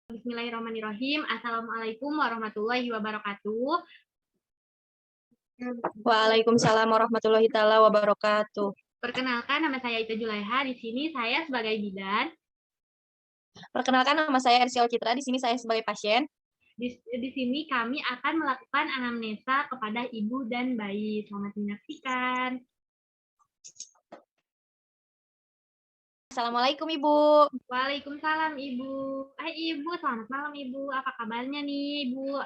Bismillahirrahmanirrahim. Assalamualaikum warahmatullahi wabarakatuh. Waalaikumsalam warahmatullahi taala wabarakatuh. Perkenalkan, nama saya Ita Julaiha. Di sini saya sebagai bidan. Perkenalkan, nama saya Ersial Citra. Di sini saya sebagai pasien. Di sini kami akan melakukan anamnesa kepada ibu dan bayi. Selamat menyaksikan. Assalamualaikum Ibu. Waalaikumsalam Ibu. Ibu, selamat malam Ibu. Apa kabarnya nih Ibu?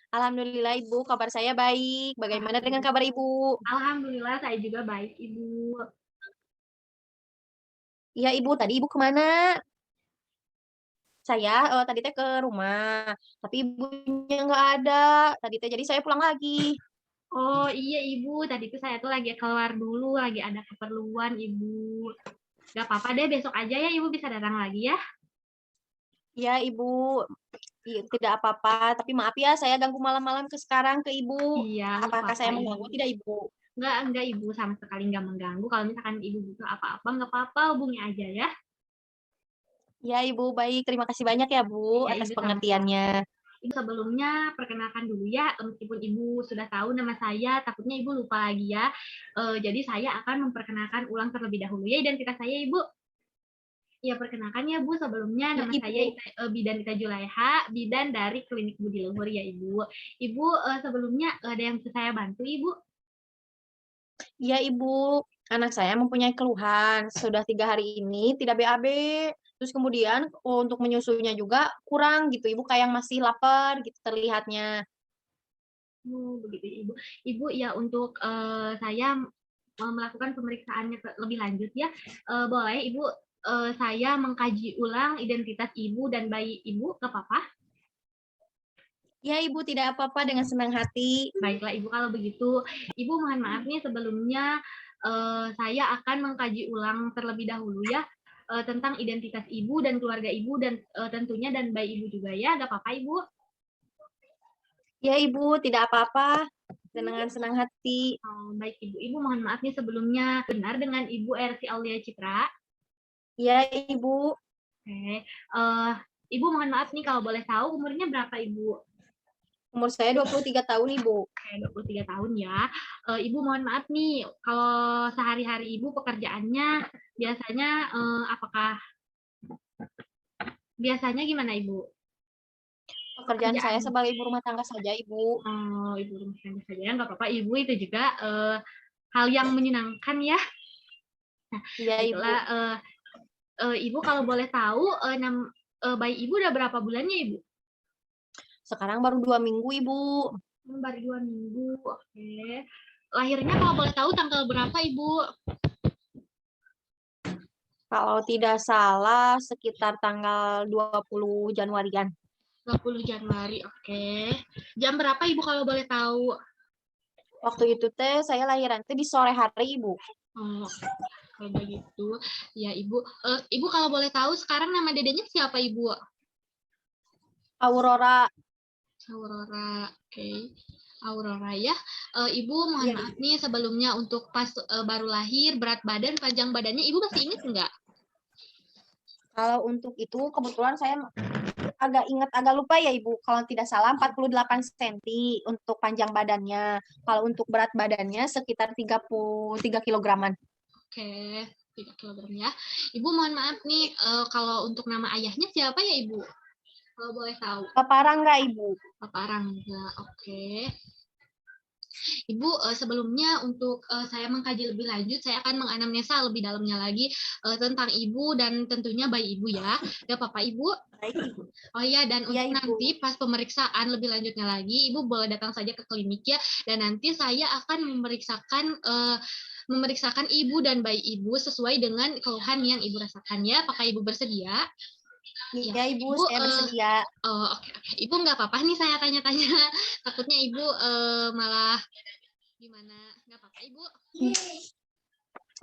Alhamdulillah Ibu, kabar saya baik. Bagaimana dengan kabar Ibu? Alhamdulillah saya juga baik Ibu. Iya Ibu, tadi Ibu kemana? Saya tadi teh ke rumah, tapi ibunya nggak ada. Tadi teh jadi saya pulang lagi. Oh iya Ibu, tadi tuh saya tuh lagi keluar dulu, lagi ada keperluan Ibu. Gak apa-apa deh, besok aja ya Ibu bisa datang lagi ya. Iya Ibu, tidak apa-apa. Tapi maaf ya, saya ganggu malam-malam sekarang ke Ibu. Iya, nggak Apakah apa-apa saya Ibu. mengganggu tidak Ibu? Enggak Ibu, sama sekali nggak mengganggu. Kalau misalkan Ibu butuh apa-apa, nggak apa-apa, hubungi aja ya. Ya Ibu, baik. Terima kasih banyak ya Bu Iya atas Ibu, sama-sama. pengertiannya. Ibu sebelumnya perkenalkan dulu ya, meskipun Ibu sudah tahu nama saya, takutnya Ibu lupa lagi ya. Jadi saya akan memperkenalkan ulang terlebih dahulu ya identitas saya Ibu. Ya, perkenalkan ya Bu, sebelumnya Ya nama saya Ibu. Bidan Ita Julaiha, bidan dari Klinik Budi Luhur ya Ibu. Ibu, sebelumnya ada yang bisa saya bantu Ibu? Iya Ibu, anak saya mempunyai keluhan. Sudah 3 hari ini tidak BAB. Terus kemudian untuk menyusunya juga kurang gitu. Ibu kayak masih lapar gitu terlihatnya. Oh, begitu Ibu. Ibu ya untuk saya melakukan pemeriksaannya lebih lanjut ya. Boleh Ibu saya mengkaji ulang identitas Ibu dan bayi Ibu ke Papa? Ya Ibu, tidak apa-apa, dengan senang hati. Baiklah Ibu, kalau begitu Ibu mohon maaf nih sebelumnya saya akan mengkaji ulang terlebih dahulu ya tentang identitas Ibu dan keluarga Ibu dan tentunya dan bayi Ibu juga ya. Gak apa-apa Ibu? Ya Ibu, tidak apa-apa. Dengan senang hati. Baik Ibu. Ibu mohon maaf nih sebelumnya, benar dengan Ibu Ersi Aulia Citra? Ya Ibu. Oke. Ibu mohon maaf nih kalau boleh tahu umurnya berapa Ibu? Umur saya 23 tahun Ibu. Oke, 23 tahun ya. Ibu mohon maaf nih, kalau sehari-hari Ibu pekerjaannya biasanya apakah biasanya gimana Ibu? Pekerjaan saya Pekerjaan. sebagai ibu rumah tangga saja Ibu. Ibu rumah tangga saja ya, nggak apa-apa. Ibu itu juga hal yang menyenangkan ya. Nah, Iya Ibu. baiklah, Ibu kalau boleh tahu bayi Ibu udah berapa bulannya Ibu? Sekarang baru 2 minggu Ibu. Baru 2 minggu, oke. Lahirnya kalau boleh tahu tanggal berapa Ibu? Kalau tidak salah sekitar tanggal 20 Januarian. 20 Januari, oke. Jam berapa Ibu kalau boleh tahu? Waktu itu teh saya lahiran teh di sore hari Ibu. Oh, kalau begitu, ya Ibu. Ibu kalau boleh tahu sekarang nama dedenya siapa Ibu? Aurora. Aurora, oke. Aurora ya. Ibu mohon Iya maaf Ibu. nih sebelumnya untuk pas baru lahir, berat badan, panjang badannya Ibu masih ingat nggak? Kalau untuk itu kebetulan saya agak ingat agak lupa ya Ibu. Kalau tidak salah 48 cm untuk panjang badannya. Kalau untuk berat badannya sekitar 33 kilograman. Oke, 3 kilogram ya. Ibu mohon maaf nih, kalau untuk nama ayahnya siapa ya Ibu? Kalau boleh tahu. Parangga Ibu. Bapak Rangga, oke. Ibu, sebelumnya untuk saya mengkaji lebih lanjut, saya akan menganamnesa lebih dalamnya lagi tentang Ibu dan tentunya bayi Ibu ya. Gak apa-apa Ibu? Baik Ibu. Oh iya, dan Iya untuk Ibu. nanti pas pemeriksaan lebih lanjutnya lagi, Ibu boleh datang saja ke klinik ya, dan nanti saya akan memeriksakan Ibu dan bayi Ibu sesuai dengan keluhan yang Ibu rasakan ya. Apakah Ibu bersedia? Ya, Iya Ibu, Ibu, saya bersedia. oke. Ibu nggak apa-apa nih saya tanya-tanya. Takutnya Ibu malah gimana? Nggak apa-apa Ibu?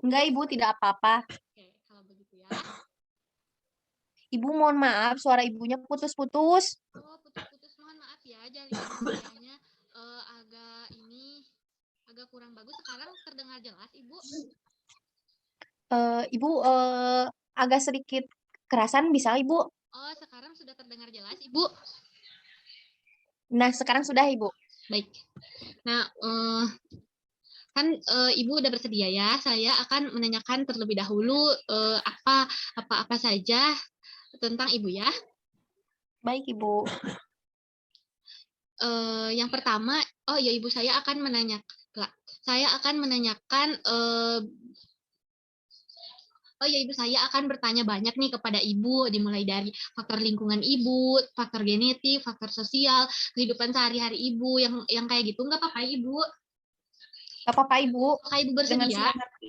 Enggak Ibu, tidak apa-apa. Oke, kalau begitu ya. Ibu mohon maaf, suara ibunya putus-putus. Oh, putus-putus. Mohon maaf ya, jaringan sayanya agak kurang bagus. Sekarang terdengar jelas, Ibu? Ibu agak sedikit kerasan bisa Ibu? Oh, sekarang jelas, Ibu? Nah, sekarang sudah, Ibu. Baik. Nah, kan Ibu udah bersedia ya. Saya akan menanyakan terlebih dahulu apa saja tentang Ibu ya. Baik, Ibu. Yang pertama, oh ya Ibu, saya akan menanyakan oh ya Ibu, saya akan bertanya banyak nih kepada Ibu, dimulai dari faktor lingkungan Ibu, faktor genetik, faktor sosial, kehidupan sehari-hari Ibu, yang kayak gitu. Nggak apa-apa Ibu? Gak apa-apa, Ibu. Apakah Ibu Dengan bersedia? senang hati.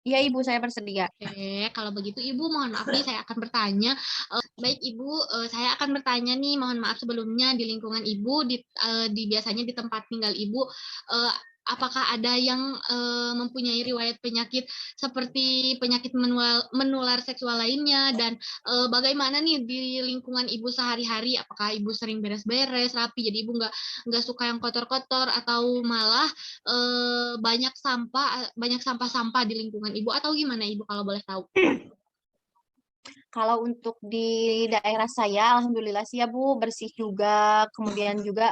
Iya, Ibu, saya bersedia. Oke, kalau begitu Ibu mohon maaf nih, saya akan bertanya. Baik Ibu, saya akan bertanya nih, mohon maaf sebelumnya, di lingkungan Ibu, biasanya di tempat tinggal Ibu, eh, apakah ada yang mempunyai riwayat penyakit seperti penyakit menular seksual lainnya, dan bagaimana nih di lingkungan Ibu sehari-hari? Apakah Ibu sering beres-beres, rapi, jadi Ibu nggak suka yang kotor-kotor, atau malah banyak sampah-sampah di lingkungan Ibu, atau gimana Ibu kalau boleh tahu? Kalau untuk di daerah saya, alhamdulillah sih ya Bu, bersih juga. Kemudian juga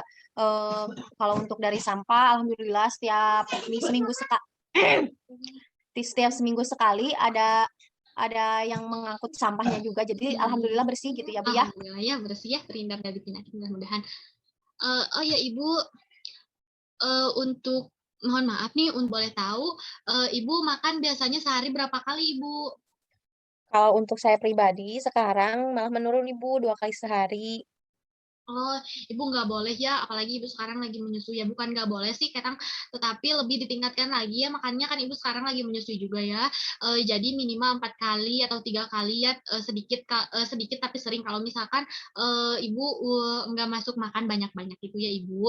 kalau untuk dari sampah, alhamdulillah setiap seminggu sekali ada yang mengangkut sampahnya juga. Jadi alhamdulillah bersih gitu ya Bu ya. Alhamdulillah ya, bersih ya, terhindar dari penyakit mudah-mudahan. Oh ya Ibu, untuk mohon maaf nih, boleh tahu Ibu makan biasanya sehari berapa kali Ibu? Kalau untuk saya pribadi sekarang malah menurun Ibu 2 kali sehari. Oh, Ibu nggak boleh ya, apalagi Ibu sekarang lagi menyusui ya. Bukan nggak boleh sih, kadang, tetapi lebih ditingkatkan lagi ya. Makanya kan Ibu sekarang lagi menyusui juga ya. Jadi minimal 4 kali atau 3 kali ya, sedikit tapi sering. Kalau misalkan Ibu nggak masuk makan banyak-banyak itu ya Ibu.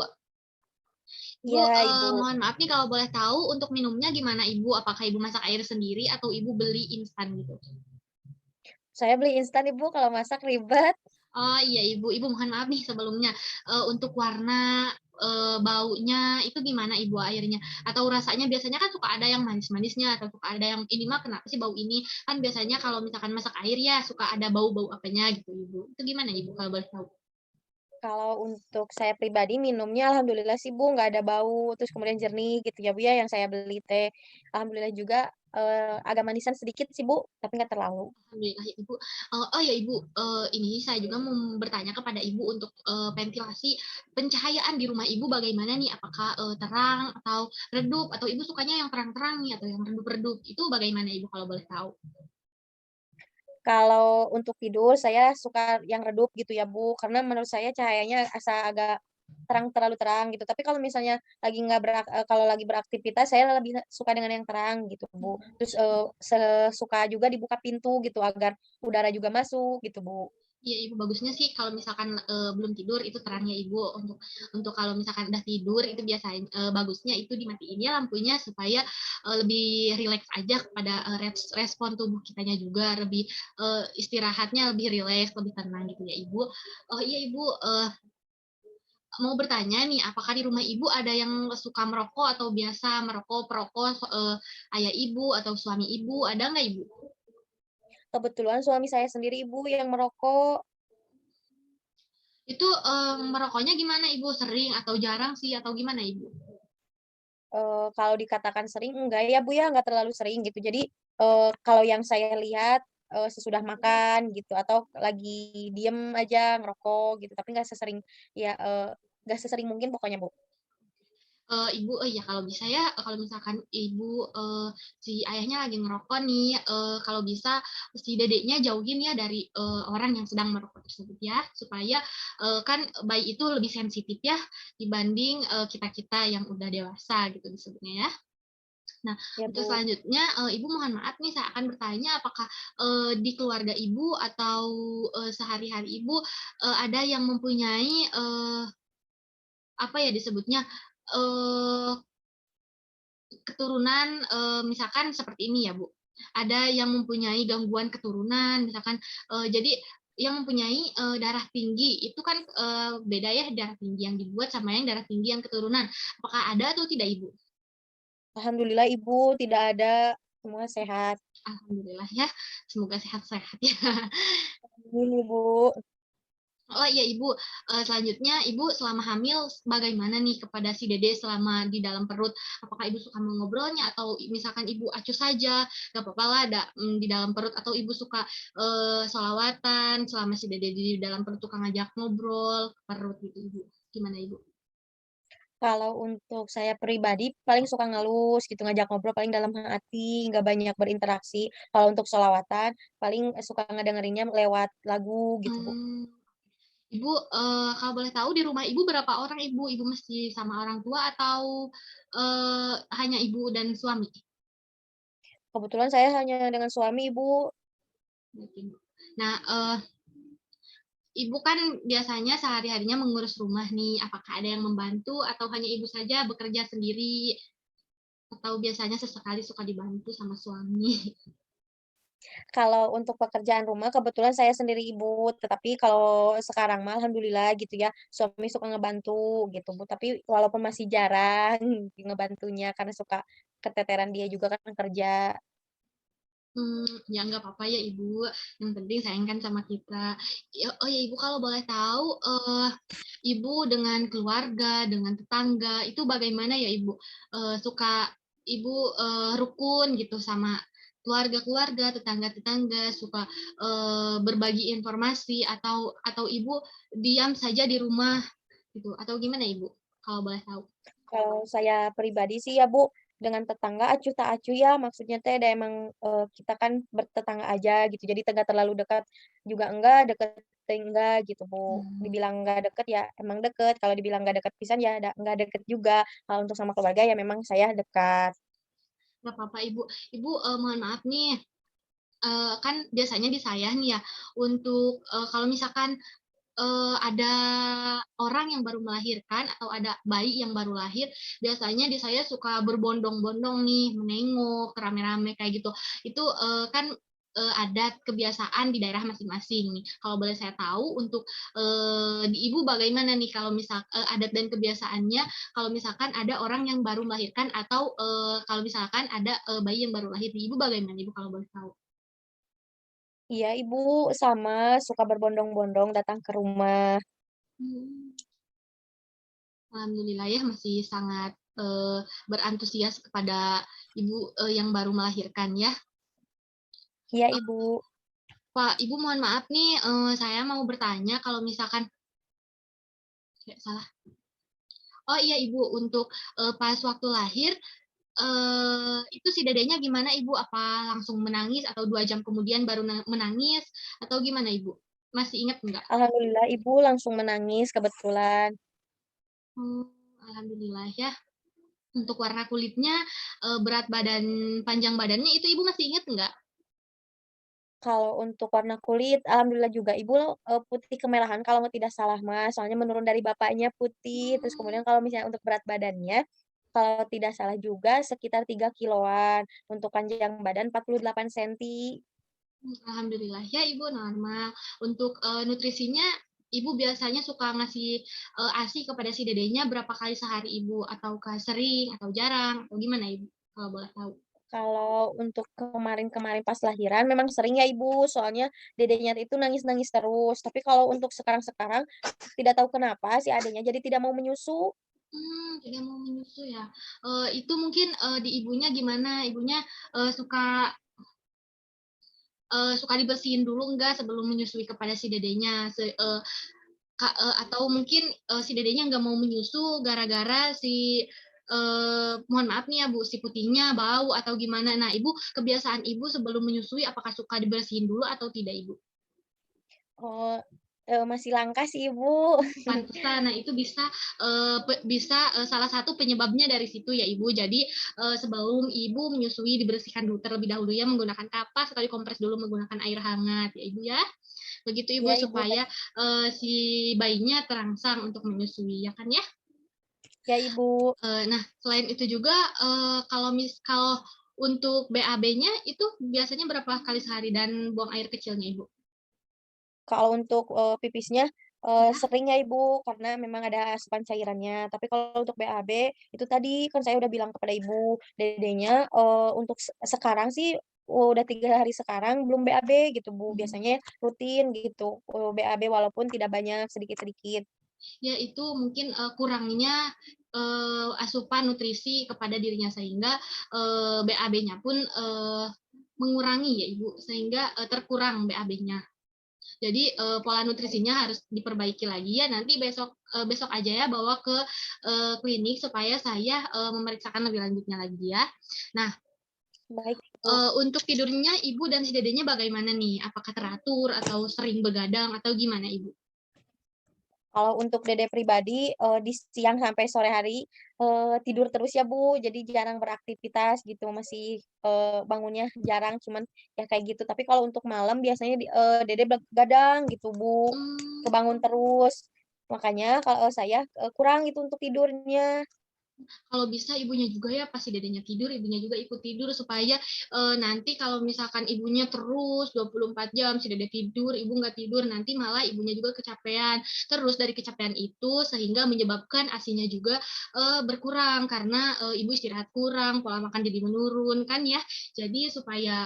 Ibu, Iya Ibu. mohon maaf nih kalau boleh tahu untuk minumnya gimana Ibu? Apakah Ibu masak air sendiri atau Ibu beli instan gitu? Saya beli instan Ibu kalau masak ribet. Oh iya Ibu, Ibu mohon maaf nih sebelumnya, untuk warna, baunya itu gimana Ibu airnya? Atau rasanya biasanya kan suka ada yang manis-manisnya, atau suka ada yang, "Ini mah kenapa sih bau ini?" Kan biasanya kalau misalkan masak air ya suka ada bau-bau apanya gitu Ibu. Itu gimana Ibu kalau boleh tahu? Kalau untuk saya pribadi minumnya alhamdulillah sih Bu nggak ada bau, terus kemudian jernih gitu ya Bu ya yang saya beli teh. Alhamdulillah juga agak manisan sedikit sih Bu, tapi nggak terlalu. Alhamdulillah ya Ibu. Oh ya Ibu, ini saya juga mau bertanya kepada Ibu untuk ventilasi pencahayaan di rumah Ibu bagaimana nih? Apakah terang atau redup, atau Ibu sukanya yang terang-terang nih atau yang redup-redup? Itu bagaimana Ibu kalau boleh tahu? Kalau untuk tidur saya suka yang redup gitu ya Bu, karena menurut saya cahayanya agak terlalu terang gitu. Tapi kalau misalnya kalau lagi beraktivitas saya lebih suka dengan yang terang gitu Bu. Terus suka juga dibuka pintu gitu agar udara juga masuk gitu Bu. Iya Ibu, bagusnya sih kalau misalkan belum tidur itu terangnya Ibu. Untuk kalau misalkan udah tidur itu biasanya bagusnya itu dimatiin ya lampunya supaya lebih rileks aja kepada respon tubuh kitanya juga, lebih istirahatnya lebih rileks, lebih tenang gitu ya Ibu. Oh iya Ibu, mau bertanya nih, apakah di rumah Ibu ada yang suka merokok atau biasa merokok, perokok, ayah Ibu atau suami Ibu, ada nggak Ibu? Kebetulan suami saya sendiri Ibu yang merokok. Itu merokoknya gimana Ibu? Sering atau jarang sih atau gimana Ibu? Kalau dikatakan sering enggak ya Bu ya, nggak terlalu sering gitu. Jadi, kalau yang saya lihat, sesudah makan gitu atau lagi diem aja ngerokok gitu, tapi ya, nggak sesering mungkin pokoknya Bu. Ibu, ya kalau bisa ya, kalau misalkan Ibu, si ayahnya lagi ngerokok nih, kalau bisa si dedeknya jauhin ya dari orang yang sedang merokok tersebut ya, supaya kan bayi itu lebih sensitif ya dibanding kita-kita yang udah dewasa gitu disebutnya ya. Nah, Ya untuk Bu. selanjutnya, Ibu mohon maaf nih, saya akan bertanya apakah di keluarga Ibu atau sehari-hari Ibu ada yang mempunyai apa ya disebutnya, eh, keturunan, misalkan seperti ini ya, Bu, ada yang mempunyai gangguan keturunan, misalkan, jadi yang mempunyai, darah tinggi, itu kan, beda ya darah tinggi yang dibuat sama yang darah tinggi yang keturunan. Apakah ada atau tidak, Ibu? Alhamdulillah Ibu tidak ada, semua sehat. Alhamdulillah ya, semoga sehat-sehat ya. Amin Ibu. Oh iya Ibu, selanjutnya Ibu selama hamil bagaimana nih kepada si Dede selama di dalam perut? Apakah Ibu suka mengobrolnya atau misalkan Ibu acuh saja, nggak apa-apa lah di dalam perut atau Ibu suka, sholawatan selama si Dede di dalam perut suka ngajak ngobrol ke perut gitu Ibu, gimana Ibu? Kalau untuk saya pribadi paling suka ngelus gitu, ngajak ngobrol paling dalam hati, nggak banyak berinteraksi. Kalau untuk sholawatan paling suka ngedengerinnya lewat lagu gitu, Bu. Mmm, Ibu, kalau boleh tahu di rumah Ibu berapa orang Ibu? Ibu masih sama orang tua atau, hanya Ibu dan suami? Kebetulan saya hanya dengan suami, Ibu. Oke, Bu. Nah, Ibu kan biasanya sehari-harinya mengurus rumah nih, apakah ada yang membantu atau hanya Ibu saja bekerja sendiri? Atau biasanya sesekali suka dibantu sama suami? Kalau untuk pekerjaan rumah kebetulan saya sendiri ibu, tetapi kalau sekarang mah alhamdulillah gitu ya, suami suka ngebantu gitu, Bu. Tapi walaupun masih jarang ngebantunya karena suka keteteran dia juga kan kerja. Ya nggak apa-apa ya Ibu, yang penting sayang kan sama kita. Oh ya Ibu kalau boleh tahu, Ibu dengan keluarga, dengan tetangga, itu bagaimana ya Ibu? Suka Ibu, rukun gitu sama keluarga-keluarga, tetangga-tetangga, suka, berbagi informasi atau Ibu diam saja di rumah gitu, atau gimana Ibu? Kalau boleh tahu? Kalau saya pribadi sih ya, Bu, dengan tetangga acuh tak acuh ya, maksudnya teh da emang, kita kan bertetangga aja gitu, jadi enggak terlalu dekat juga enggak, deket teh enggak gitu, Bu. Mmm. Dibilang enggak deket ya emang deket, kalau dibilang enggak deket pisan ya enggak deket juga. Kalau untuk sama keluarga ya memang saya dekat. Nggak apa-apa Ibu. Ibu, mohon maaf nih, kan biasanya di saya nih ya, untuk, kalau misalkan, ada orang yang baru melahirkan atau ada bayi yang baru lahir, biasanya di saya suka berbondong-bondong nih, menengok rame-rame kayak gitu. Itu, kan, adat kebiasaan di daerah masing-masing nih. Kalau boleh saya tahu untuk, di Ibu bagaimana nih kalau adat dan kebiasaannya kalau misalkan ada orang yang baru melahirkan atau, kalau misalkan ada, bayi yang baru lahir di Ibu bagaimana Ibu kalau boleh tahu? Iya, Ibu, sama, suka berbondong-bondong datang ke rumah. Mmm. Alhamdulillah ya masih sangat, berantusias kepada ibu, yang baru melahirkan ya. Iya, Ibu. Pak, Ibu mohon maaf nih, saya mau bertanya kalau misalkan salah. Oh iya Ibu, untuk, pas waktu lahir, itu si dedenya gimana Ibu? Apa langsung menangis atau 2 jam kemudian baru menangis atau gimana Ibu? Masih ingat nggak? Alhamdulillah Ibu langsung menangis kebetulan. Oh, alhamdulillah ya. Untuk warna kulitnya, berat badan, panjang badannya itu Ibu masih ingat nggak? Kalau untuk warna kulit, alhamdulillah juga Ibu, putih kemerahan kalau nggak tidak salah Mas, soalnya menurun dari bapaknya putih, terus kemudian kalau misalnya untuk berat badannya, kalau tidak salah juga sekitar 3 kiloan, untuk panjang badan 48 senti. Alhamdulillah ya Ibu normal. Untuk, nutrisinya Ibu biasanya suka ngasih, ASI kepada si dedenya berapa kali sehari Ibu? Ataukah sering atau jarang atau gimana Ibu? Kalau boleh tahu? Kalau untuk kemarin-kemarin pas lahiran memang sering ya Ibu, soalnya dedenya itu nangis-nangis terus, tapi kalau untuk sekarang-sekarang, tidak tahu kenapa si adenya jadi tidak mau menyusu. Tidak mau menyusu ya. Itu mungkin, di ibunya gimana? Ibunya, suka suka dibersihin dulu nggak sebelum menyusui kepada si dedenya? Atau mungkin, si dedenya nggak mau menyusu gara-gara mohon maaf nih ya Bu, si putihnya bau atau gimana. Nah, kebiasaan Ibu sebelum menyusui apakah suka dibersihin dulu atau tidak Ibu? Oh, masih langka sih Ibu. Pantesan. Nah, itu salah satu penyebabnya dari situ ya, Ibu. Jadi, sebelum Ibu menyusui dibersihkan dulu terlebih dahulu ya menggunakan kapas atau dikompres dulu menggunakan air hangat ya, Ibu, ya. Begitu, Ibu, Iya Ibu, supaya, si bayinya terangsang untuk menyusui, ya kan ya? ya Ibu. Nah, selain itu juga, kalau untuk BAB-nya itu biasanya berapa kali sehari dan buang air kecilnya, Ibu? Kalau untuk, pipisnya, Ya? sering ya Ibu, karena memang ada asupan cairannya. Tapi kalau untuk BAB, itu tadi kan saya udah bilang kepada Ibu, dedenya, untuk sekarang sih udah 3 hari sekarang belum BAB gitu, Bu. Mhm. Biasanya rutin gitu, BAB walaupun tidak banyak, sedikit-sedikit. Ya itu mungkin, kurangnya, asupan nutrisi kepada dirinya sehingga, BAB-nya pun, mengurangi ya Ibu, sehingga, terkurang BAB-nya. Jadi, pola nutrisinya harus diperbaiki lagi ya, nanti besok, besok aja ya bawa ke, klinik supaya saya, memeriksakan lebih lanjutnya lagi ya. Nah, Baik, Bu. untuk tidurnya Ibu dan si Dedenya bagaimana nih? Apakah teratur atau sering begadang atau gimana Ibu? Kalau untuk Dede pribadi, di siang sampai sore hari, tidur terus ya, Bu, jadi jarang beraktivitas gitu, masih, bangunnya jarang, cuman ya kayak gitu. Tapi kalau untuk malam biasanya Dede begadang gitu, Bu, Mmm. kebangun terus. Makanya kalau saya, kurang gitu untuk tidurnya. Kalau bisa ibunya juga ya, pas si dedenya tidur, ibunya juga ikut tidur supaya, nanti kalau misalkan ibunya terus 24 jam si dede tidur, ibu nggak tidur, nanti malah ibunya juga kecapean. Terus dari kecapean itu sehingga menyebabkan ASI-nya juga, berkurang karena, ibu istirahat kurang, pola makan jadi menurun kan ya. Jadi supaya,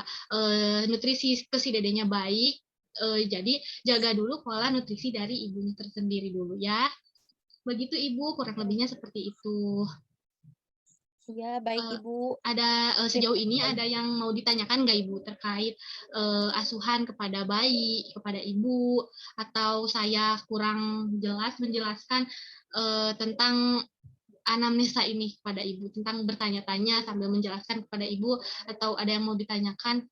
nutrisi ke si dedenya baik, jadi jaga dulu pola nutrisi dari ibunya tersendiri dulu ya. Begitu Ibu, kurang lebihnya seperti itu. Iya, baik, Eee, Ibu. ada, Terima sejauh kasih ini ada banyak. yang mau ditanyakan nggak Ibu terkait, asuhan kepada bayi, kepada ibu, atau saya kurang jelas menjelaskan, tentang anamnesa ini kepada Ibu, tentang bertanya-tanya sambil menjelaskan kepada Ibu, atau ada yang mau ditanyakan,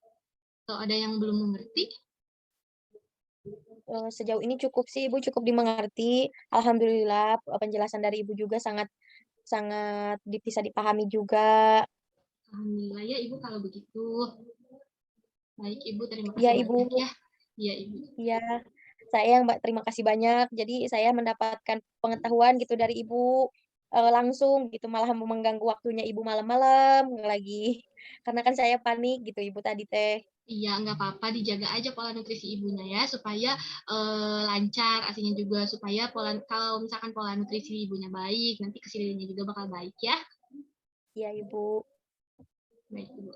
atau ada yang belum mengerti? Sejauh ini cukup sih, Ibu, cukup dimengerti. Alhamdulillah, penjelasan dari Ibu juga sangat sangat bisa dipahami juga. Alhamdulillah ya Ibu kalau begitu. Baik Ibu, terima Iya, kasih banyak Ibu. ya. Iya Ibu. Iya, saya Mbak terima kasih banyak. Jadi saya mendapatkan pengetahuan gitu dari Ibu, langsung gitu, malah mengganggu waktunya Ibu malam-malam lagi. Karena kan saya panik gitu Ibu tadi teh. Iya, nggak apa-apa, dijaga aja pola nutrisi ibunya ya, supaya, lancar ASINya juga, supaya kalau misalkan pola nutrisi ibunya baik, nanti kesehariannya juga bakal baik ya. Iya, Ibu. Baik, Ibu.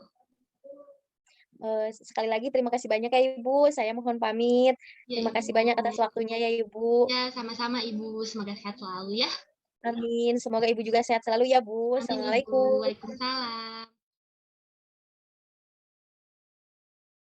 Sekali lagi terima kasih banyak ya Ibu, saya mohon pamit. Ya, Terima kasih Ibu. banyak atas waktunya ya Ibu. Ya, sama-sama Ibu, semoga sehat selalu ya. Amin, semoga Ibu juga sehat selalu ya Bu. Amin, Ibu. Assalamualaikum. Waalaikumsalam.